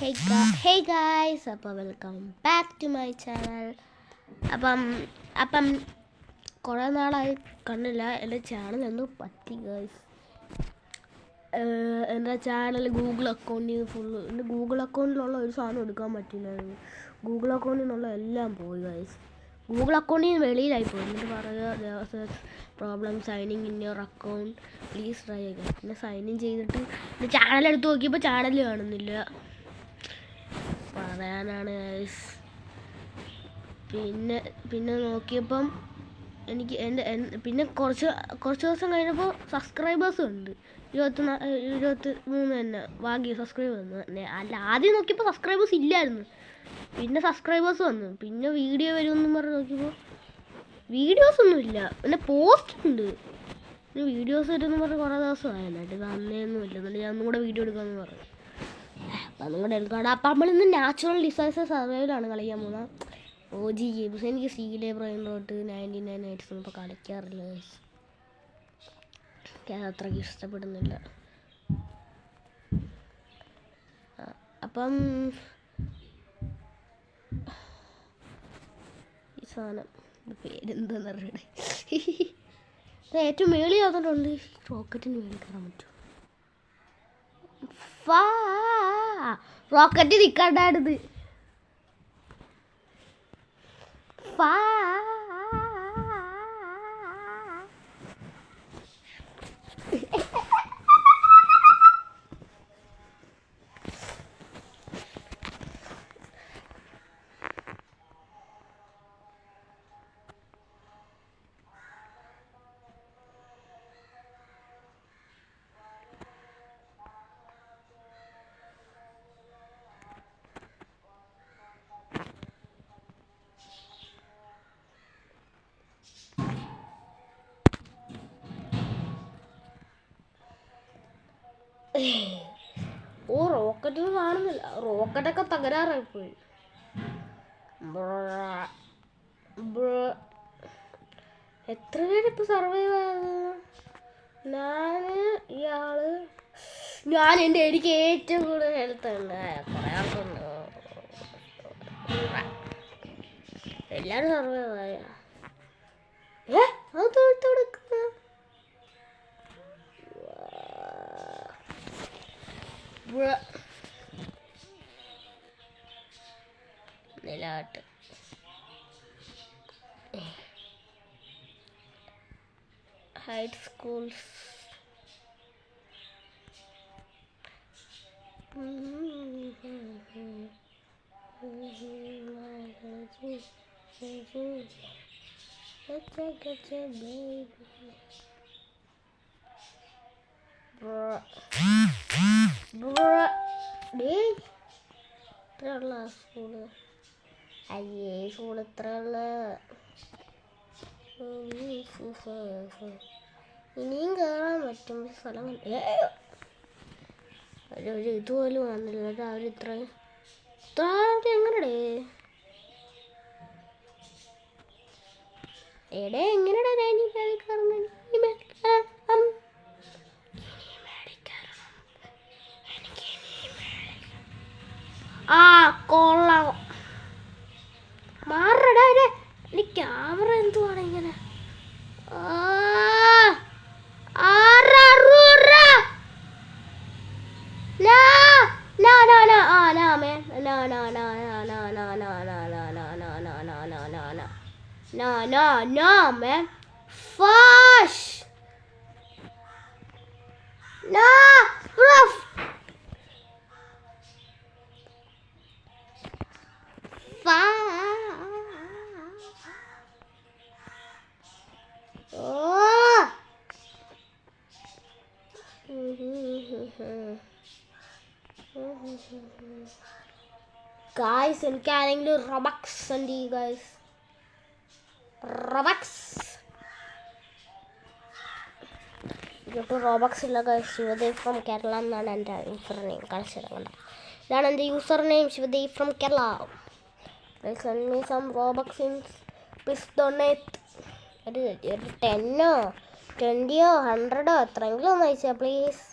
Hey guys, welcome back to my channel. അപ്പം കുറേ നാളായി കണ്ടില്ല. എൻ്റെ ചാനൽ എന്തോ പറ്റി ഗൈസ്. എൻ്റെ ചാനൽ ഗൂഗിൾ അക്കൗണ്ടിലുള്ള ഒരു സാധനം എടുക്കാൻ പറ്റില്ലായിരുന്നു. ഗൂഗിൾ അക്കൗണ്ടിൽ നിന്നുള്ള എല്ലാം പോയി ഗൈസ്. ഗൂഗിൾ അക്കൗണ്ടിൽ നിന്ന് വെളിയിലായി പോയി. എന്നിട്ട് പറയുക problem signing in your account, please try again. പിന്നെ സൈൻ ഇൻ ചെയ്തിട്ട് എൻ്റെ ചാനൽ എടുത്ത് നോക്കിയപ്പോൾ ചാനൽ കാണുന്നില്ല. പറയാനാണ് ഗൈസ്. പിന്നെ നോക്കിയപ്പം എനിക്ക് പിന്നെ കുറച്ച് ദിവസം കഴിഞ്ഞപ്പോൾ സബ്സ്ക്രൈബേഴ്സ് ഉണ്ട് 23 തന്നെ ഭാഗ്യം സബ്സ്ക്രൈബ് വന്നു. അല്ല, ആദ്യം നോക്കിയപ്പോൾ സബ്സ്ക്രൈബേഴ്സ് ഇല്ലായിരുന്നു. പിന്നെ സബ്സ്ക്രൈബേഴ്സ് വന്നു. പിന്നെ വീഡിയോ വരുമെന്നും പറഞ്ഞ് നോക്കിയപ്പോൾ വീഡിയോസ് ഒന്നുമില്ല. പിന്നെ പോസ്റ്റ് ഉണ്ട്. പിന്നെ വീഡിയോസ് വരുമെന്ന് പറഞ്ഞ് കുറേ ദിവസമായി. എന്നിട്ട് തന്നെയൊന്നുമില്ല. എന്നിട്ട് ഞാൻ ഒന്നും കൂടെ വീഡിയോ എടുക്കാമെന്ന് പറഞ്ഞു. അപ്പം അതും കൂടെ എടുക്കണം. അപ്പം നമ്മളിന്ന് നാച്ചുറൽ ഡിസാസ്റ്റർ സർവൈവലാണ് കളിക്കാൻ പോകുന്നത്. OG games. എനിക്ക് സീലെ ബ്രെയിൻ റോട്ട് 99 നൈറ്റ്സ് ഒന്നും ഇപ്പോൾ കളിക്കാറില്ല. എനിക്കത് അത്രയ്ക്ക് ഇഷ്ടപ്പെടുന്നില്ല. അപ്പം ഈ സാധനം പേരെന്താന്ന് അറിയണേ. ഏറ്റവും മേളിൽ ആകുന്നുണ്ട്. റോക്കറ്റിന് മേളിൽ കയറാൻ പറ്റും. റോക്കറ്റ് നിൽക്കാണ്ടാണിത്. റോക്കറ്റ് കാണുന്നില്ല. റോക്കറ്റൊക്കെ തകരാറായിപ്പോയി. എത്ര പേരിപ്പോൾ സർവൈവ് ആയത്? എനിക്ക് ഏറ്റവും കൂടുതൽ ഹെൽത്ത് ഉണ്ട്. കുറേ ആൾക്കുണ്ട്. എല്ലാവരും സർവൈവ് ആയ. അത് തൊടുക്കുന്ന നിലാട്ട് ഹൈ സ്കൂൾസ്. ഇത്രയുള്ള സ്കൂള്. അയ്യേ, സ്കൂൾ ഇത്രയുള്ള. ഇനിയും കയറാൻ പറ്റും സ്ഥലം. ഒരു ഇതുപോലും വന്നില്ല. അവരിത്രയും എങ്ങനെടേ എങ്ങനെടാ കൊള്ളാം. മാറടാ. ഈ ക്യാമറ എന്തുവാണ് ഇങ്ങനെ? No, man. Fush. No, rough. Guys, എനിക്കാണെങ്കിൽ റോബക്സ് ഉണ്ട്. ഗൈസ്, റോബക്സ് ഇല്ല ഗൈസ്. ശിവദേവ് ഫ്രം കേരള എന്നാണ് എൻ്റെ യൂസർ നെയിം. കാണിച്ചിടണ്ട. ഇതാണ് എൻ്റെ user name, Shivadev from Kerala. Send me some Robux in please donate. ഒരു 10ഓ 20ഓ 100ഓ എത്രയെങ്കിലും ഒന്ന് അയച്ചാൽ പ്ലീസ്.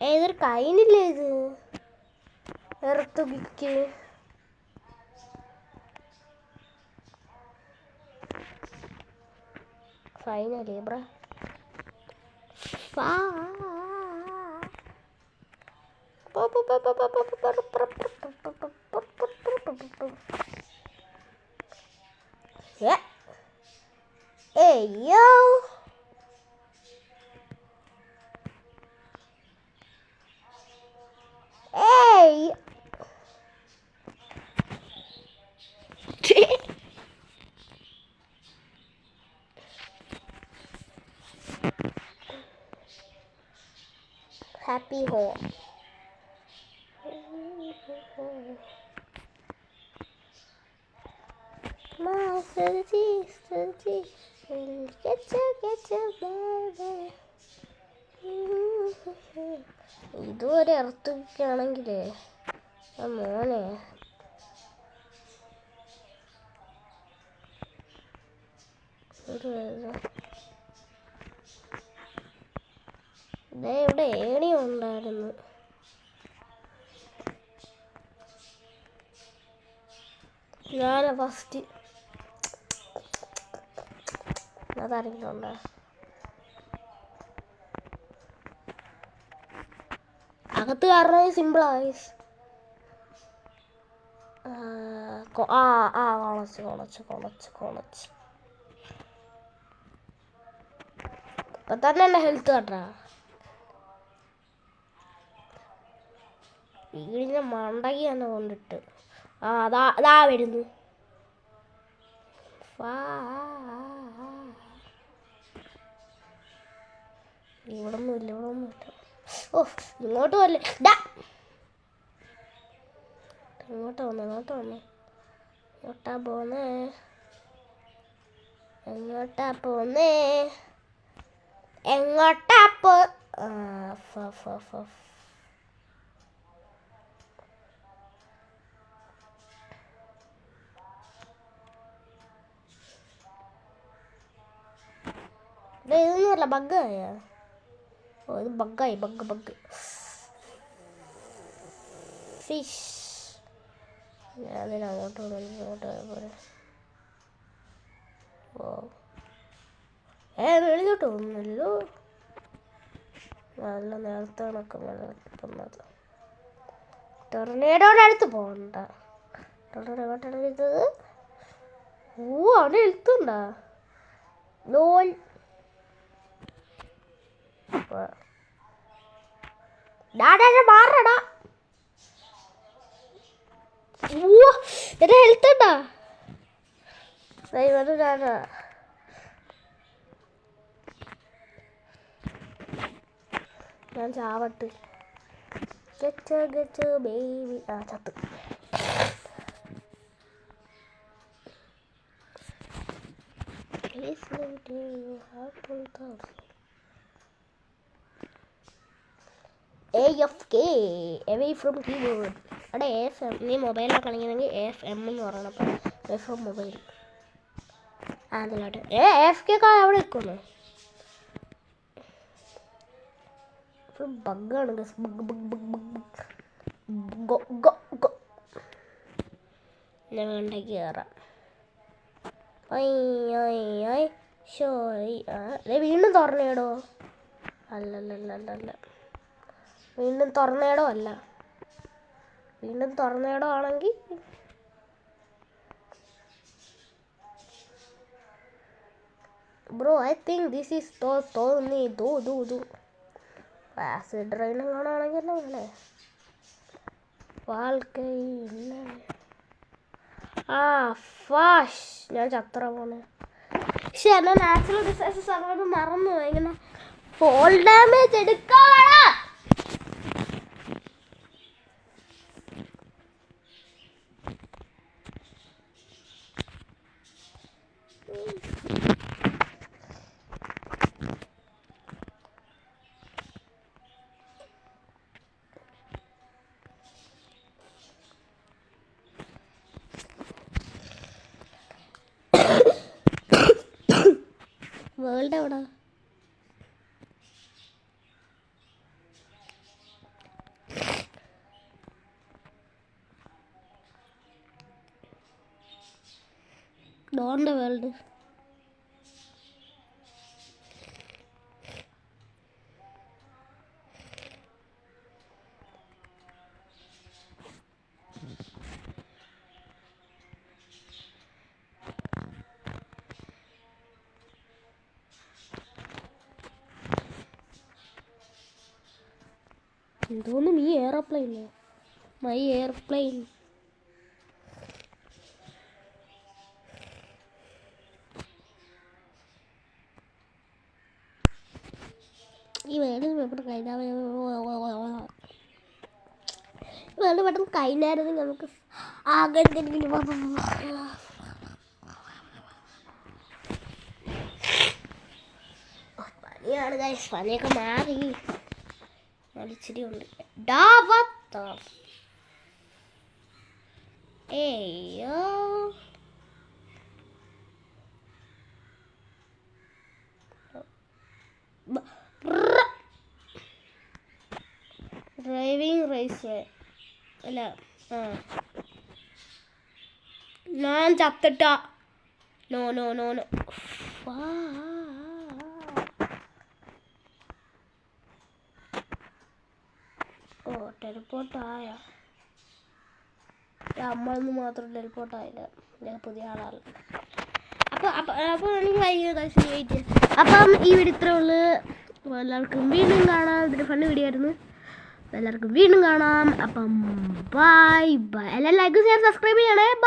ഏതൊരു കൈനില്ലേ ഇത് എർത്തുകിക്ക് ഫൈനലി ബ്ര Hey yo! Hey! Happy home. My city, will get you, baby. ഇതുവരെ ഇറത്തുകയാണെങ്കിലേ മോനെ ഇവിടെ ഏണി ഉണ്ടായിരുന്നു. ഞാൻ ഫസ്റ്റ് അതാരെങ്കിലും ഉണ്ടോ? അകത്ത് കാരണം സിമ്പിളായി. കൊളച്ച് ഇപ്പൊ തന്നെ എന്നെ ഹെൽത്ത് കട്ടാ. വീടിന്റെ മണ്ടകി തന്നെ കൊണ്ടിട്ട് അതാ വരുന്നു. ഇവിടൊന്നുമില്ല. ഓ ഇങ്ങോട്ട് വല്ലേ. ഇങ്ങോട്ടാ വന്നേ. എങ്ങോട്ടാ പോന്നേ? ഇതൊന്നുമല്ല, ബഗ്ഗായ. ഓ ഇത് ബഗ്ഗായി. Bug fish. ഞാനങ്ങോട്ട് പോരെ. ഓ വെളിയിലോട്ട് പോകുന്നല്ലോ. നല്ല നേരത്തെ കണക്ക് വെള്ളം. ടൊർണേഡോയുടെ അടുത്ത് പോകണ്ട. ടൊർണേഡോ ഓ അവിടെ എഴുത്തുണ്ടാ ലോൽ. മാറടാ. എന്റെ ഹെൽത്ത് ഉണ്ടാ. ഞാൻ ചാവട്ട്. ബേബി ചത്ത്. AFK away from keyboard. അവിടെ AFM നീ മൊബൈലിലാണ് കളിക്കുന്നെങ്കിൽ AFM എന്ന് പറയണം. അപ്പം away from മൊബൈൽ അതിലോട്ട് AFK അവിടെ നിൽക്കുന്നു. ബഗ്ഗാണ്. ഞാൻ വേണ്ടേക്ക് കയറാം. വീണ്ടും തുറന്നേടോ. അല്ല വീണ്ടും തുറന്നേടോ ആണെങ്കിൽ bro I think this is തോന്നി ദൂ ആസിഡ് റെയിനും കാണുകയാണെങ്കിൽ അങ്ങനെ വാൾക്കയില്ല. ഫാഷ് ഞാൻ ചത്ര പോണേ. പക്ഷെ എന്നാ നാച്ചുറൽ ഡിസാസ്റ്റേഴ്സ് അതുകൊണ്ട് മറന്നു. ഇങ്ങനെ ഫോൾ ഡാമേജ് എടുക്കാടാ. വേൾഡ് എവിടെ? ഡോറിൻ്റെ വേൾഡ്. എന്തോന്നും ഈ എയർപ്ലെയിനോ? My airplane. ഈ വേൾഡ് പെട്ടെന്ന് കഴിഞ്ഞായിരുന്നു നമുക്ക് ആഗ്രഹിക്കുന്ന പനിയാണ് ഗൈസ്. പനിയൊക്കെ മാറി ഇച്ചിരി ഉണ്ട്. ഏയ്യോ ഡ്രൈവിംഗ് റേസ് അല്ല. ഞാൻ ചത്തിട്ട. No no no no. ഓ ടെലിപ്പോർട്ടായ. അമ്മന്ന് മാത്രം ടെലിപ്പോർട്ടായില്ല. ഞാൻ പുതിയ ആളാണ്. അപ്പോൾ എനിക്ക് വെയിറ്റ്. അപ്പം ഈ വീഡിയോ ഇത്രേ ഉള്ളൂ. എല്ലാവർക്കും വീണ്ടും കാണാം. ഇതിൻ്റെ ഫണ്ട് വീഡിയോ ആയിരുന്നു. എല്ലാവർക്കും വീണ്ടും കാണാം. അപ്പം ബൈ ബൈ. എല്ലാവരും ലൈക്ക് ചെയ്യാൻ സബ്സ്ക്രൈബ് ചെയ്യണേ. ബൈ.